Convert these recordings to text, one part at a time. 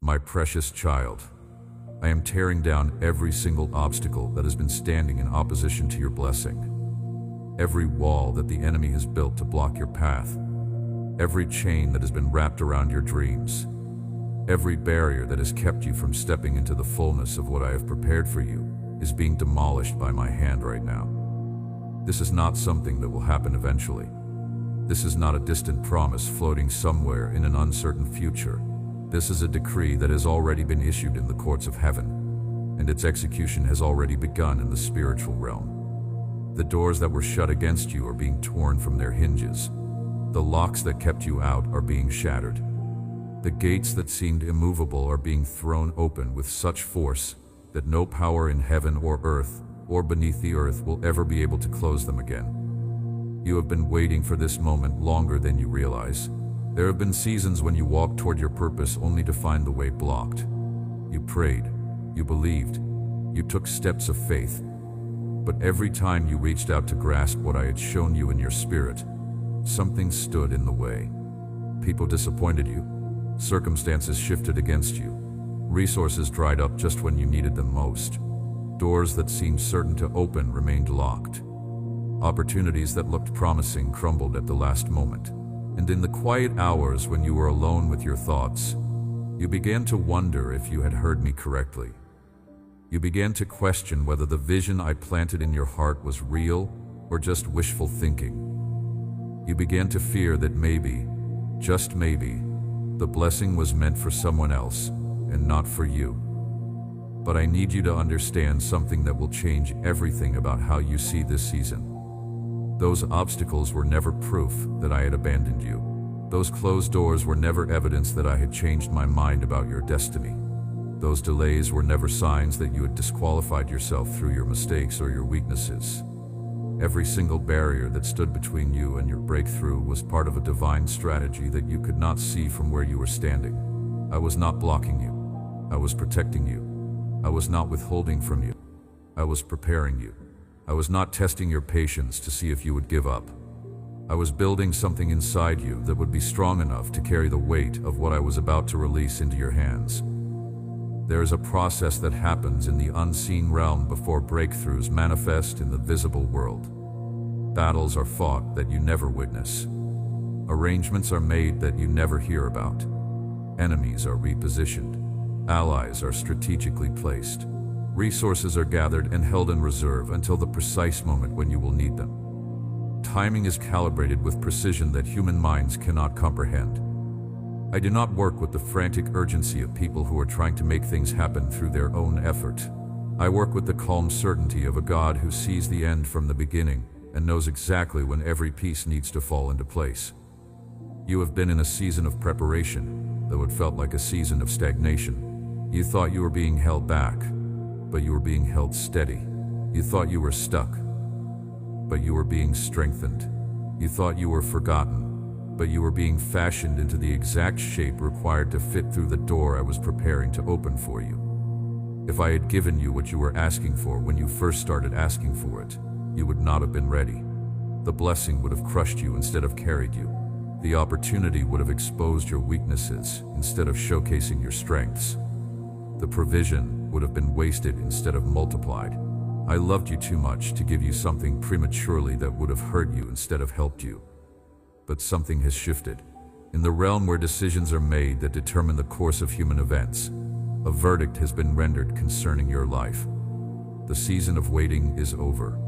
My precious child, I am tearing down every single obstacle that has been standing in opposition to your blessing. Every wall that the enemy has built to block your path. Every chain that has been wrapped around your dreams. Every barrier that has kept you from stepping into the fullness of what I have prepared for you is being demolished by my hand right now. This is not something that will happen eventually. This is not a distant promise floating somewhere in an uncertain future. This is a decree that has already been issued in the courts of heaven, and its execution has already begun in the spiritual realm. The doors that were shut against you are being torn from their hinges. The locks that kept you out are being shattered. The gates that seemed immovable are being thrown open with such force that no power in heaven or earth or beneath the earth will ever be able to close them again. You have been waiting for this moment longer than you realize. There have been seasons when you walked toward your purpose only to find the way blocked. You prayed, you believed, you took steps of faith. But every time you reached out to grasp what I had shown you in your spirit, something stood in the way. People disappointed you. Circumstances shifted against you. Resources dried up just when you needed them most. Doors that seemed certain to open remained locked. Opportunities that looked promising crumbled at the last moment. And in the quiet hours when you were alone with your thoughts, you began to wonder if you had heard me correctly. You began to question whether the vision I planted in your heart was real or just wishful thinking. You began to fear that maybe, just maybe, the blessing was meant for someone else and not for you. But I need you to understand something that will change everything about how you see this season. Those obstacles were never proof that I had abandoned you. Those closed doors were never evidence that I had changed my mind about your destiny. Those delays were never signs that you had disqualified yourself through your mistakes or your weaknesses. Every single barrier that stood between you and your breakthrough was part of a divine strategy that you could not see from where you were standing. I was not blocking you. I was protecting you. I was not withholding from you. I was preparing you. I was not testing your patience to see if you would give up. I was building something inside you that would be strong enough to carry the weight of what I was about to release into your hands. There is a process that happens in the unseen realm before breakthroughs manifest in the visible world. Battles are fought that you never witness. Arrangements are made that you never hear about. Enemies are repositioned. Allies are strategically placed. Resources are gathered and held in reserve until the precise moment when you will need them. Timing is calibrated with precision that human minds cannot comprehend. I do not work with the frantic urgency of people who are trying to make things happen through their own effort. I work with the calm certainty of a God who sees the end from the beginning and knows exactly when every piece needs to fall into place. You have been in a season of preparation, though it felt like a season of stagnation. You thought you were being held back, but you were being held steady. You thought you were stuck, but you were being strengthened. You thought you were forgotten, but you were being fashioned into the exact shape required to fit through the door I was preparing to open for you. If I had given you what you were asking for when you first started asking for it, you would not have been ready. The blessing would have crushed you instead of carried you. The opportunity would have exposed your weaknesses instead of showcasing your strengths. The provision would have been wasted instead of multiplied. I loved you too much to give you something prematurely that would have hurt you instead of helped you. But something has shifted. In the realm where decisions are made that determine the course of human events, a verdict has been rendered concerning your life. The season of waiting is over.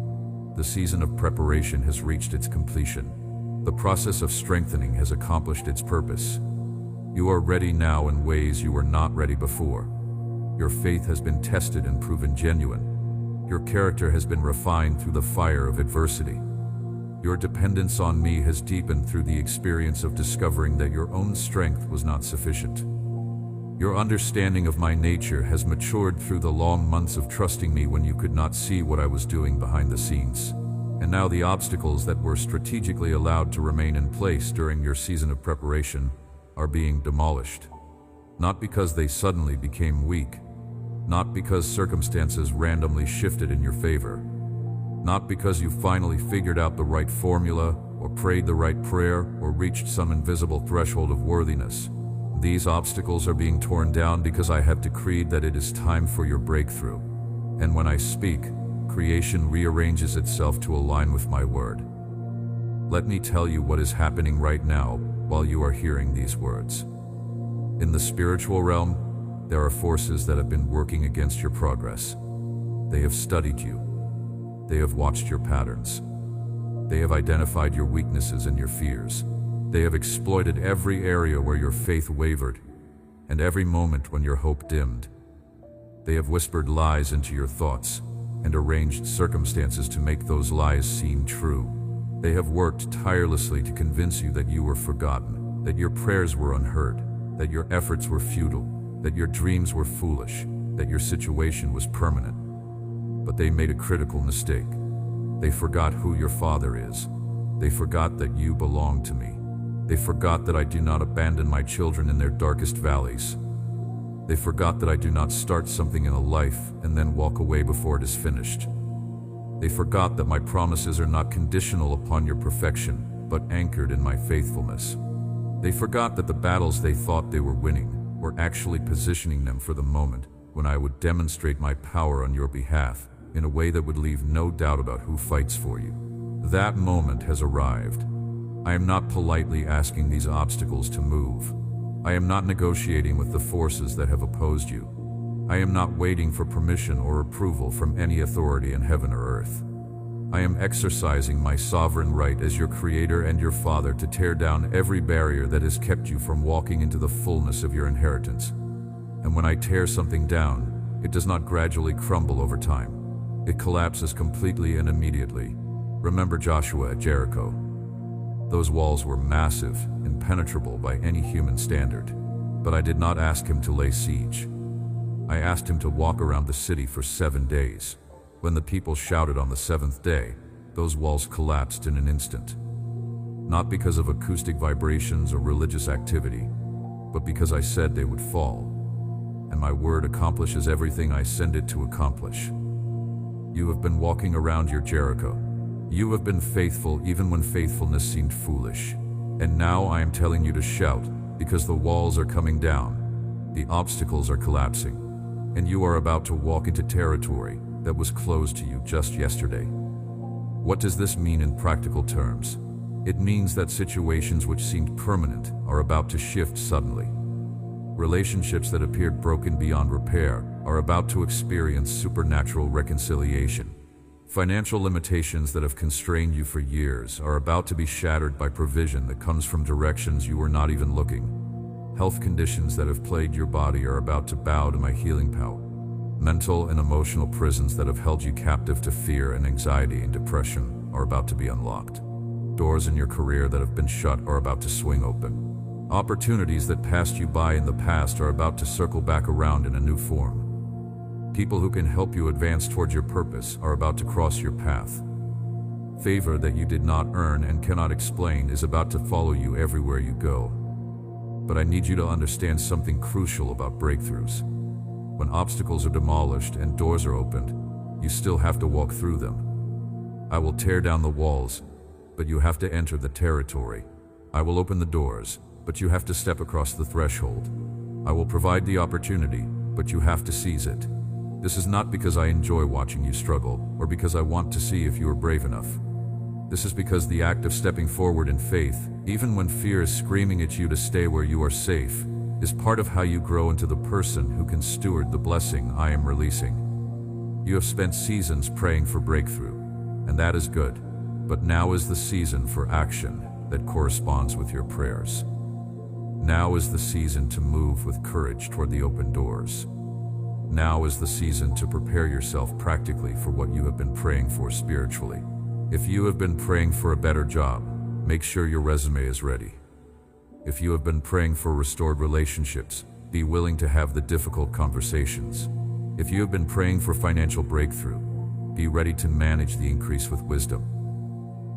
The season of preparation has reached its completion. The process of strengthening has accomplished its purpose. You are ready now in ways you were not ready before. Your faith has been tested and proven genuine. Your character has been refined through the fire of adversity. Your dependence on me has deepened through the experience of discovering that your own strength was not sufficient. Your understanding of my nature has matured through the long months of trusting me when you could not see what I was doing behind the scenes. And now the obstacles that were strategically allowed to remain in place during your season of preparation are being demolished. Not because they suddenly became weak, not because circumstances randomly shifted in your favor, not because you finally figured out the right formula or prayed the right prayer or reached some invisible threshold of worthiness. These obstacles are being torn down because I have decreed that it is time for your breakthrough. And when I speak, creation rearranges itself to align with my word. Let me tell you what is happening right now while you are hearing these words. In the spiritual realm, there are forces that have been working against your progress. They have studied you. They have watched your patterns. They have identified your weaknesses and your fears. They have exploited every area where your faith wavered and every moment when your hope dimmed. They have whispered lies into your thoughts and arranged circumstances to make those lies seem true. They have worked tirelessly to convince you that you were forgotten, that your prayers were unheard, that your efforts were futile, that your dreams were foolish, that your situation was permanent. But they made a critical mistake. They forgot who your Father is. They forgot that you belong to me. They forgot that I do not abandon my children in their darkest valleys. They forgot that I do not start something in a life and then walk away before it is finished. They forgot that my promises are not conditional upon your perfection, but anchored in my faithfulness. They forgot that the battles they thought they were winning were actually positioning them for the moment when I would demonstrate my power on your behalf in a way that would leave no doubt about who fights for you. That moment has arrived. I am not politely asking these obstacles to move. I am not negotiating with the forces that have opposed you. I am not waiting for permission or approval from any authority in heaven or earth. I am exercising my sovereign right as your Creator and your Father to tear down every barrier that has kept you from walking into the fullness of your inheritance. And when I tear something down, it does not gradually crumble over time. It collapses completely and immediately. Remember Joshua at Jericho. Those walls were massive, impenetrable by any human standard. But I did not ask him to lay siege. I asked him to walk around the city for 7 days. When the people shouted on the 7th day, those walls collapsed in an instant. Not because of acoustic vibrations or religious activity, but because I said they would fall. And my word accomplishes everything I send it to accomplish. You have been walking around your Jericho. You have been faithful even when faithfulness seemed foolish. And now I am telling you to shout, because the walls are coming down. The obstacles are collapsing. And you are about to walk into territory that was closed to you just yesterday. What does this mean in practical terms? It means that situations which seemed permanent are about to shift suddenly. Relationships that appeared broken beyond repair are about to experience supernatural reconciliation. Financial limitations that have constrained you for years are about to be shattered by provision that comes from directions you were not even looking. Health conditions that have plagued your body are about to bow to my healing power. Mental and emotional prisons that have held you captive to fear and anxiety and depression are about to be unlocked. Doors in your career that have been shut are about to swing open. Opportunities that passed you by in the past are about to circle back around in a new form. People who can help you advance towards your purpose are about to cross your path. Favor that you did not earn and cannot explain is about to follow you everywhere you go. But I need you to understand something crucial about breakthroughs. When obstacles are demolished and doors are opened, you still have to walk through them. I will tear down the walls, but you have to enter the territory. I will open the doors, but you have to step across the threshold. I will provide the opportunity, but you have to seize it. This is not because I enjoy watching you struggle, or because I want to see if you are brave enough. This is because the act of stepping forward in faith, even when fear is screaming at you to stay where you are safe, is part of how you grow into the person who can steward the blessing I am releasing. You have spent seasons praying for breakthrough, and that is good, but now is the season for action that corresponds with your prayers. Now is the season to move with courage toward the open doors. Now is the season to prepare yourself practically for what you have been praying for spiritually. If you have been praying for a better job, make sure your resume is ready. If you have been praying for restored relationships, be willing to have the difficult conversations. If you have been praying for financial breakthrough, be ready to manage the increase with wisdom.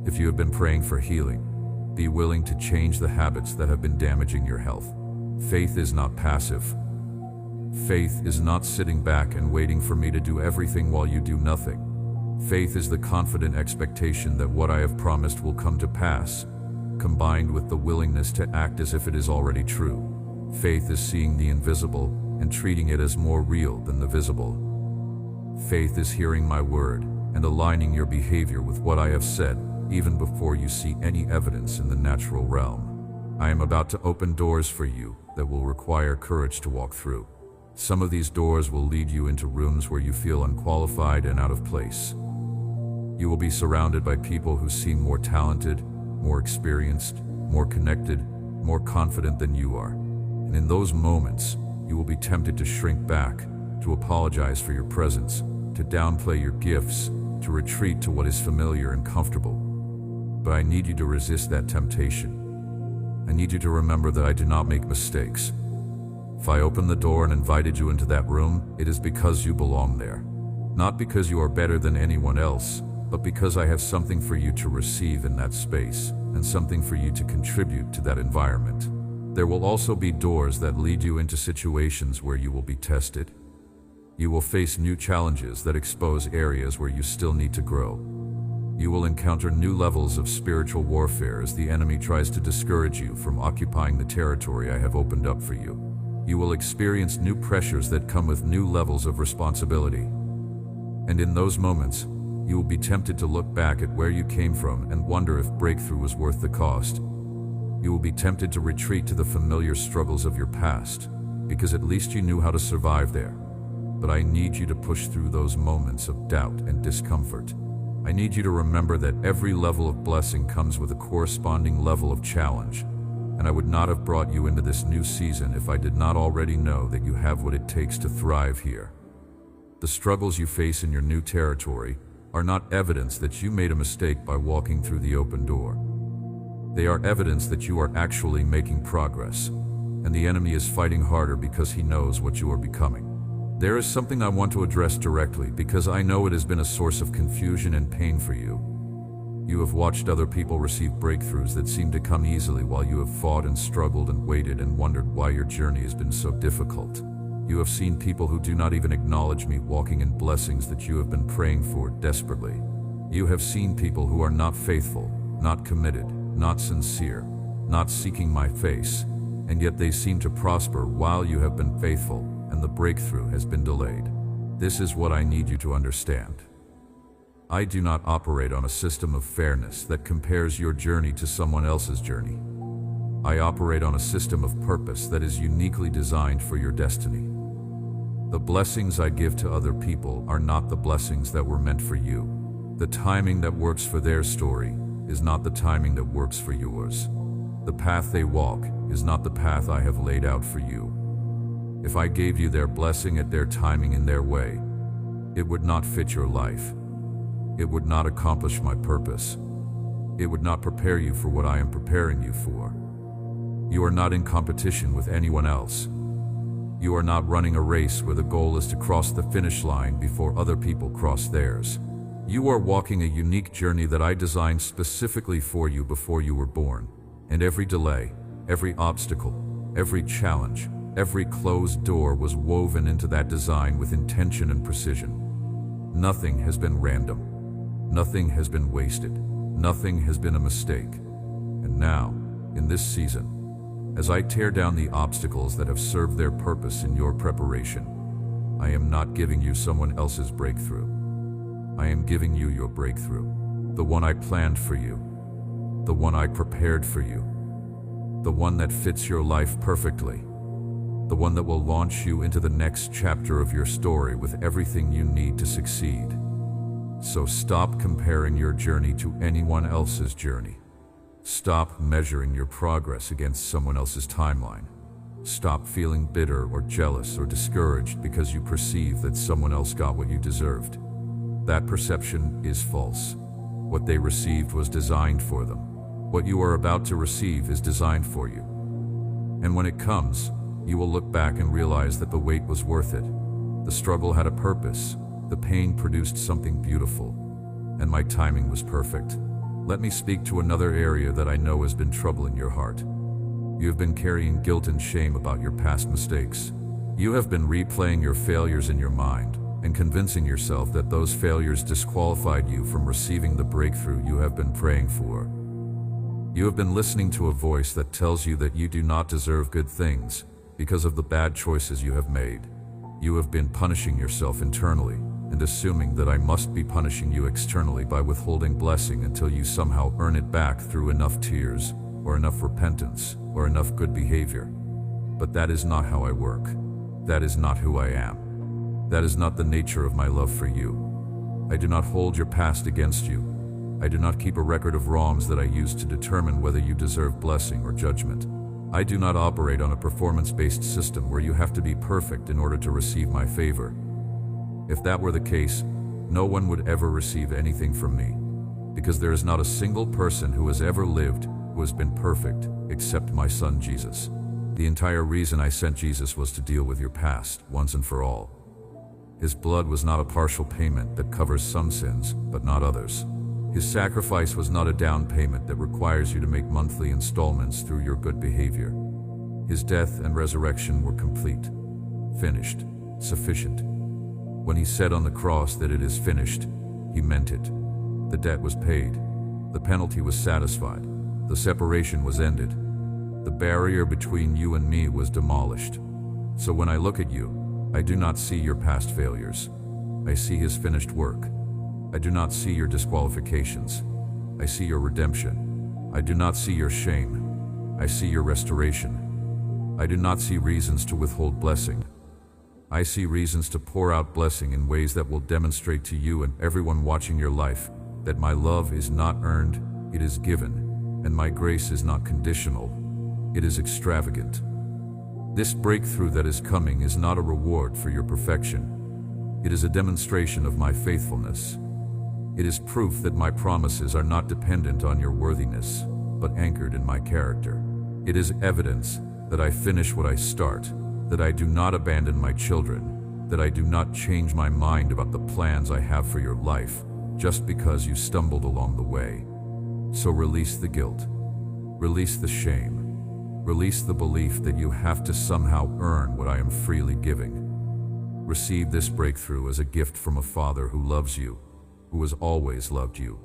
If you have been praying for healing, be willing to change the habits that have been damaging your health. Faith is not passive. Faith is not sitting back and waiting for me to do everything while you do nothing. Faith is the confident expectation that what I have promised will come to pass, combined with the willingness to act as if it is already true. Faith is seeing the invisible and treating it as more real than the visible. Faith is hearing my word and aligning your behavior with what I have said, even before you see any evidence in the natural realm. I am about to open doors for you that will require courage to walk through. Some of these doors will lead you into rooms where you feel unqualified and out of place. You will be surrounded by people who seem more talented, more experienced, more connected, more confident than you are. And in those moments, you will be tempted to shrink back, to apologize for your presence, to downplay your gifts, to retreat to what is familiar and comfortable. But I need you to resist that temptation. I need you to remember that I do not make mistakes. If I opened the door and invited you into that room, it is because you belong there. Not because you are better than anyone else, but because I have something for you to receive in that space, and something for you to contribute to that environment. There will also be doors that lead you into situations where you will be tested. You will face new challenges that expose areas where you still need to grow. You will encounter new levels of spiritual warfare as the enemy tries to discourage you from occupying the territory I have opened up for you. You will experience new pressures that come with new levels of responsibility. And in those moments, you will be tempted to look back at where you came from and wonder if breakthrough was worth the cost. You will be tempted to retreat to the familiar struggles of your past, because at least you knew how to survive there. But I need you to push through those moments of doubt and discomfort. I need you to remember that every level of blessing comes with a corresponding level of challenge. And I would not have brought you into this new season if I did not already know that you have what it takes to thrive here. The struggles you face in your new territory are not evidence that you made a mistake by walking through the open door. They are evidence that you are actually making progress, and the enemy is fighting harder because he knows what you are becoming. There is something I want to address directly because I know it has been a source of confusion and pain for you. You have watched other people receive breakthroughs that seem to come easily while you have fought and struggled and waited and wondered why your journey has been so difficult. You have seen people who do not even acknowledge me walking in blessings that you have been praying for desperately. You have seen people who are not faithful, not committed, not sincere, not seeking my face, and yet they seem to prosper while you have been faithful and the breakthrough has been delayed. This is what I need you to understand. I do not operate on a system of fairness that compares your journey to someone else's journey. I operate on a system of purpose that is uniquely designed for your destiny. The blessings I give to other people are not the blessings that were meant for you. The timing that works for their story is not the timing that works for yours. The path they walk is not the path I have laid out for you. If I gave you their blessing at their timing in their way, it would not fit your life. It would not accomplish my purpose. It would not prepare you for what I am preparing you for. You are not in competition with anyone else. You are not running a race where the goal is to cross the finish line before other people cross theirs. You are walking a unique journey that I designed specifically for you before you were born. And every delay, every obstacle, every challenge, every closed door was woven into that design with intention and precision. Nothing has been random. Nothing has been wasted. Nothing has been a mistake. And now, in this season, as I tear down the obstacles that have served their purpose in your preparation, I am not giving you someone else's breakthrough. I am giving you your breakthrough, the one I planned for you, the one I prepared for you, the one that fits your life perfectly, the one that will launch you into the next chapter of your story with everything you need to succeed. So stop comparing your journey to anyone else's journey. Stop measuring your progress against someone else's timeline. Stop feeling bitter or jealous or discouraged because you perceive that someone else got what you deserved. That perception is false. What they received was designed for them. What you are about to receive is designed for you. And when it comes, you will look back and realize that the wait was worth it. The struggle had a purpose. The pain produced something beautiful. And my timing was perfect. Let me speak to another area that I know has been troubling your heart. You have been carrying guilt and shame about your past mistakes. You have been replaying your failures in your mind and convincing yourself that those failures disqualified you from receiving the breakthrough you have been praying for. You have been listening to a voice that tells you that you do not deserve good things, because of the bad choices you have made. You have been punishing yourself internally and assuming that I must be punishing you externally by withholding blessing until you somehow earn it back through enough tears, or enough repentance, or enough good behavior. But that is not how I work. That is not who I am. That is not the nature of my love for you. I do not hold your past against you. I do not keep a record of wrongs that I use to determine whether you deserve blessing or judgment. I do not operate on a performance-based system where you have to be perfect in order to receive my favor. If that were the case, no one would ever receive anything from me, because there is not a single person who has ever lived who has been perfect except my son Jesus. The entire reason I sent Jesus was to deal with your past once and for all. His blood was not a partial payment that covers some sins, but not others. His sacrifice was not a down payment that requires you to make monthly installments through your good behavior. His death and resurrection were complete, finished, sufficient. When he said on the cross that it is finished, he meant it. The debt was paid. The penalty was satisfied. The separation was ended. The barrier between you and me was demolished. So when I look at you, I do not see your past failures. I see his finished work. I do not see your disqualifications. I see your redemption. I do not see your shame. I see your restoration. I do not see reasons to withhold blessing. I see reasons to pour out blessing in ways that will demonstrate to you and everyone watching your life that my love is not earned, it is given, and my grace is not conditional, it is extravagant. This breakthrough that is coming is not a reward for your perfection. It is a demonstration of my faithfulness. It is proof that my promises are not dependent on your worthiness, but anchored in my character. It is evidence that I finish what I start, that I do not abandon my children, that I do not change my mind about the plans I have for your life just because you stumbled along the way. So release the guilt, release the shame, release the belief that you have to somehow earn what I am freely giving. Receive this breakthrough as a gift from a Father who loves you, who has always loved you,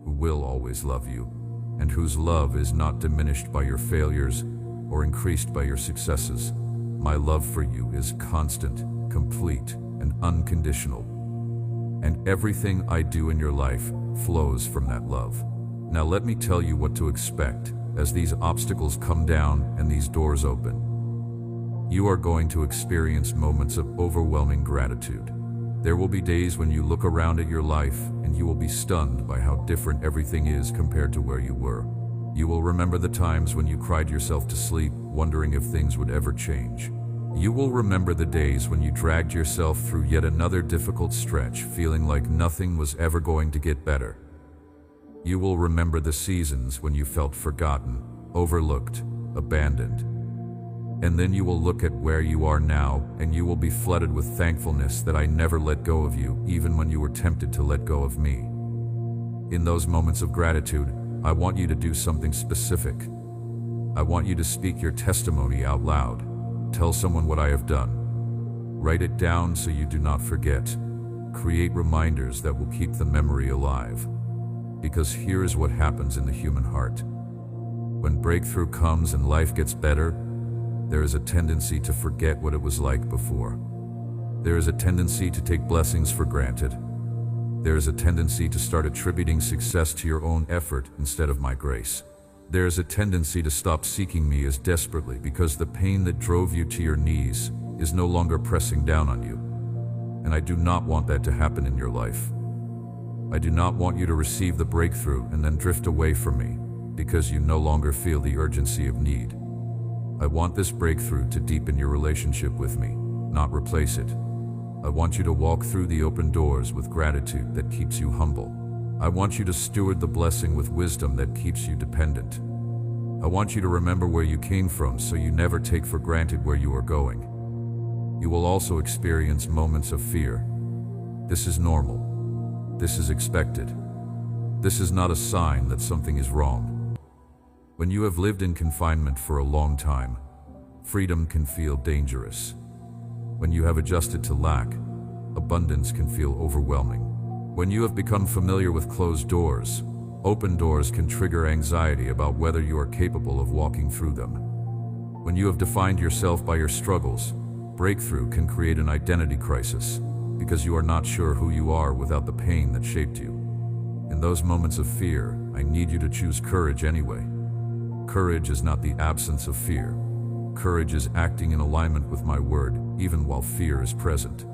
who will always love you, and whose love is not diminished by your failures or increased by your successes. My love for you is constant, complete, and unconditional. And everything I do in your life flows from that love. Now let me tell you what to expect as these obstacles come down and these doors open. You are going to experience moments of overwhelming gratitude. There will be days when you look around at your life and you will be stunned by how different everything is compared to where you were. You will remember the times when you cried yourself to sleep, wondering if things would ever change. You will remember the days when you dragged yourself through yet another difficult stretch, feeling like nothing was ever going to get better. You will remember the seasons when you felt forgotten, overlooked, abandoned. And then you will look at where you are now, and you will be flooded with thankfulness that I never let go of you, even when you were tempted to let go of me. In those moments of gratitude, I want you to do something specific. I want you to speak your testimony out loud. Tell someone what I have done. Write it down so you do not forget. Create reminders that will keep the memory alive. Because here is what happens in the human heart. When breakthrough comes and life gets better, there is a tendency to forget what it was like before. There is a tendency to take blessings for granted. There is a tendency to start attributing success to your own effort instead of my grace. There is a tendency to stop seeking me as desperately because the pain that drove you to your knees is no longer pressing down on you. And I do not want that to happen in your life. I do not want you to receive the breakthrough and then drift away from me because you no longer feel the urgency of need. I want this breakthrough to deepen your relationship with me, not replace it. I want you to walk through the open doors with gratitude that keeps you humble. I want you to steward the blessing with wisdom that keeps you dependent. I want you to remember where you came from so you never take for granted where you are going. You will also experience moments of fear. This is normal. This is expected. This is not a sign that something is wrong. When you have lived in confinement for a long time, freedom can feel dangerous. When you have adjusted to lack, abundance can feel overwhelming. When you have become familiar with closed doors, open doors can trigger anxiety about whether you are capable of walking through them. When you have defined yourself by your struggles, breakthrough can create an identity crisis, because you are not sure who you are without the pain that shaped you. In those moments of fear, I need you to choose courage anyway. Courage is not the absence of fear. Courage is acting in alignment with my word, even while fear is present.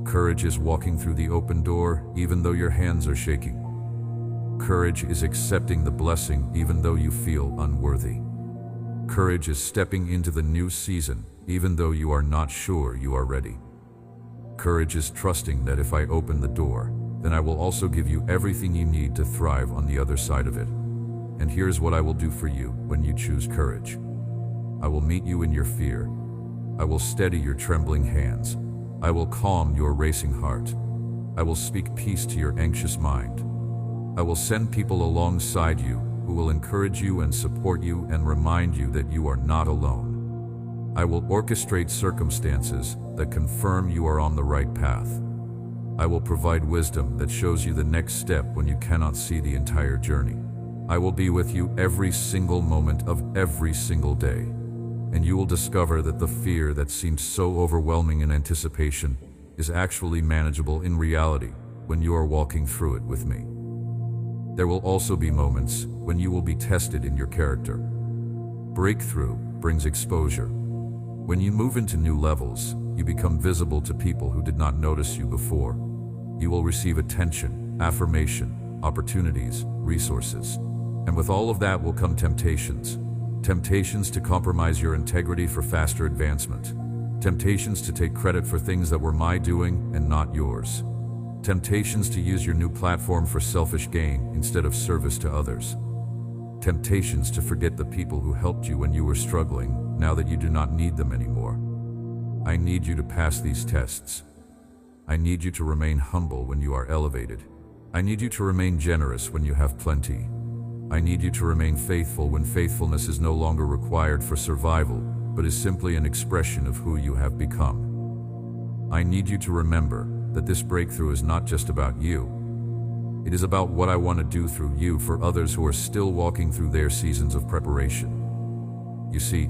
Courage is walking through the open door, even though your hands are shaking. Courage is accepting the blessing, even though you feel unworthy. Courage is stepping into the new season, even though you are not sure you are ready. Courage is trusting that if I open the door, then I will also give you everything you need to thrive on the other side of it. And here's what I will do for you when you choose courage. I will meet you in your fear. I will steady your trembling hands. I will calm your racing heart. I will speak peace to your anxious mind. I will send people alongside you who will encourage you and support you and remind you that you are not alone. I will orchestrate circumstances that confirm you are on the right path. I will provide wisdom that shows you the next step when you cannot see the entire journey. I will be with you every single moment of every single day, and you will discover that the fear that seemed so overwhelming in anticipation is actually manageable in reality when you are walking through it with me. There will also be moments when you will be tested in your character. Breakthrough brings exposure. When you move into new levels, you become visible to people who did not notice you before. You will receive attention, affirmation, opportunities, resources. And with all of that will come temptations. Temptations to compromise your integrity for faster advancement. Temptations to take credit for things that were my doing and not yours. Temptations to use your new platform for selfish gain instead of service to others. Temptations to forget the people who helped you when you were struggling, now that you do not need them anymore. I need you to pass these tests. I need you to remain humble when you are elevated. I need you to remain generous when you have plenty. I need you to remain faithful when faithfulness is no longer required for survival, but is simply an expression of who you have become. I need you to remember that this breakthrough is not just about you. It is about what I want to do through you for others who are still walking through their seasons of preparation. You see,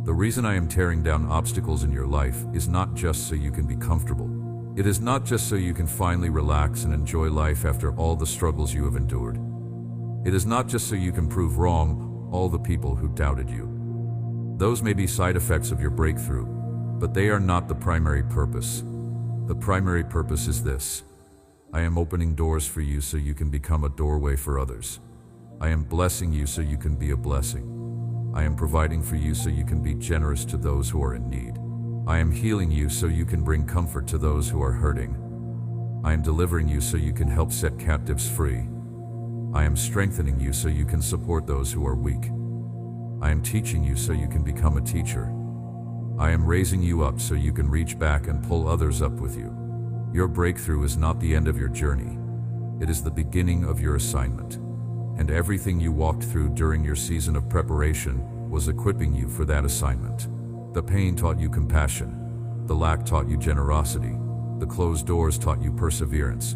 the reason I am tearing down obstacles in your life is not just so you can be comfortable. It is not just so you can finally relax and enjoy life after all the struggles you have endured. It is not just so you can prove wrong all the people who doubted you. Those may be side effects of your breakthrough, but they are not the primary purpose. The primary purpose is this. I am opening doors for you so you can become a doorway for others. I am blessing you so you can be a blessing. I am providing for you so you can be generous to those who are in need. I am healing you so you can bring comfort to those who are hurting. I am delivering you so you can help set captives free. I am strengthening you so you can support those who are weak. I am teaching you so you can become a teacher. I am raising you up so you can reach back and pull others up with you. Your breakthrough is not the end of your journey. It is the beginning of your assignment. And everything you walked through during your season of preparation was equipping you for that assignment. The pain taught you compassion. The lack taught you generosity. The closed doors taught you perseverance.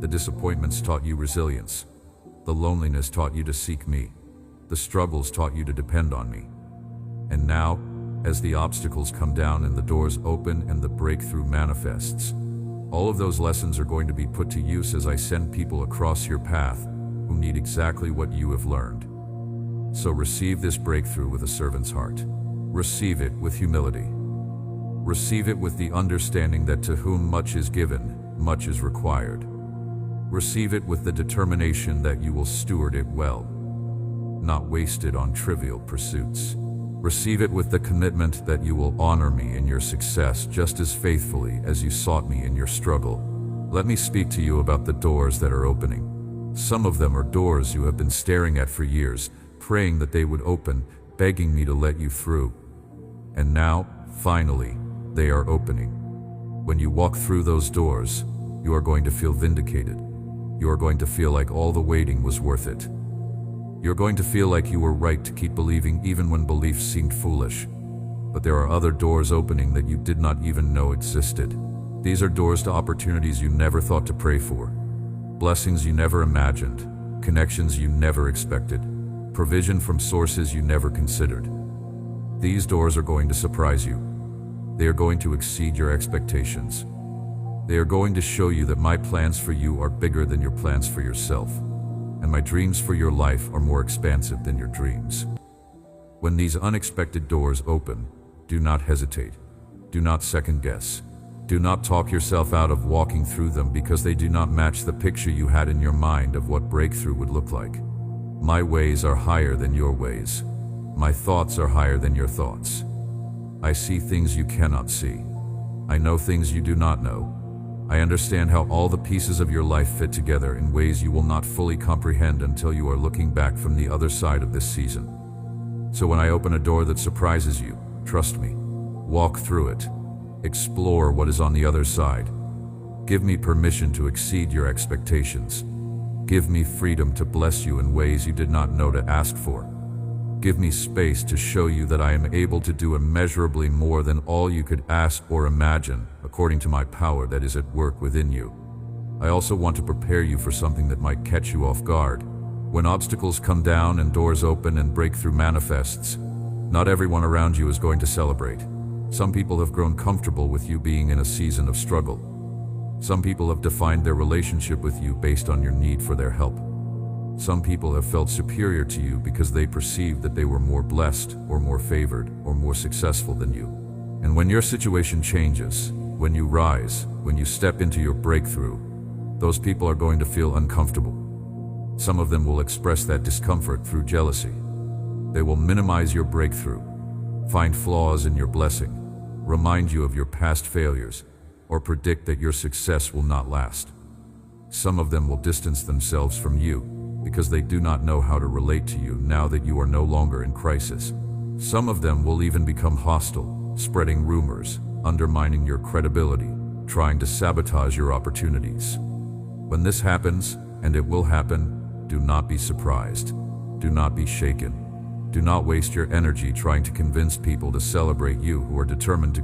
The disappointments taught you resilience. The loneliness taught you to seek me. The struggles taught you to depend on me. And now, as the obstacles come down and the doors open and the breakthrough manifests, all of those lessons are going to be put to use as I send people across your path who need exactly what you have learned. So receive this breakthrough with a servant's heart. Receive it with humility. Receive it with the understanding that to whom much is given, much is required. Receive it with the determination that you will steward it well, not waste it on trivial pursuits. Receive it with the commitment that you will honor me in your success just as faithfully as you sought me in your struggle. Let me speak to you about the doors that are opening. Some of them are doors you have been staring at for years, praying that they would open, begging me to let you through. And now, finally, they are opening. When you walk through those doors, you are going to feel vindicated. You are going to feel like all the waiting was worth it. You're going to feel like you were right to keep believing even when belief seemed foolish. But there are other doors opening that you did not even know existed. These are doors to opportunities you never thought to pray for, blessings you never imagined, connections you never expected, provision from sources you never considered. These doors are going to surprise you. They are going to exceed your expectations. They are going to show you that my plans for you are bigger than your plans for yourself, and my dreams for your life are more expansive than your dreams. When these unexpected doors open, do not hesitate. Do not second guess. Do not talk yourself out of walking through them because they do not match the picture you had in your mind of what breakthrough would look like. My ways are higher than your ways. My thoughts are higher than your thoughts. I see things you cannot see. I know things you do not know. I understand how all the pieces of your life fit together in ways you will not fully comprehend until you are looking back from the other side of this season. So when I open a door that surprises you, trust me. Walk through it. Explore what is on the other side. Give me permission to exceed your expectations. Give me freedom to bless you in ways you did not know to ask for. Give me space to show you that I am able to do immeasurably more than all you could ask or imagine, according to my power that is at work within you. I also want to prepare you for something that might catch you off guard. When obstacles come down and doors open and breakthrough manifests, not everyone around you is going to celebrate. Some people have grown comfortable with you being in a season of struggle. Some people have defined their relationship with you based on your need for their help. Some people have felt superior to you because they perceived that they were more blessed or more favored or more successful than you. And when your situation changes, when you rise, when you step into your breakthrough, those people are going to feel uncomfortable. Some of them will express that discomfort through jealousy. They will minimize your breakthrough, find flaws in your blessing, remind you of your past failures, or predict that your success will not last. Some of them will distance themselves from you because they do not know how to relate to you now that you are no longer in crisis. Some of them will even become hostile, spreading rumors, undermining your credibility, trying to sabotage your opportunities. When this happens, and it will happen, do not be surprised. Do not be shaken. Do not waste your energy trying to convince people to celebrate you who are determined to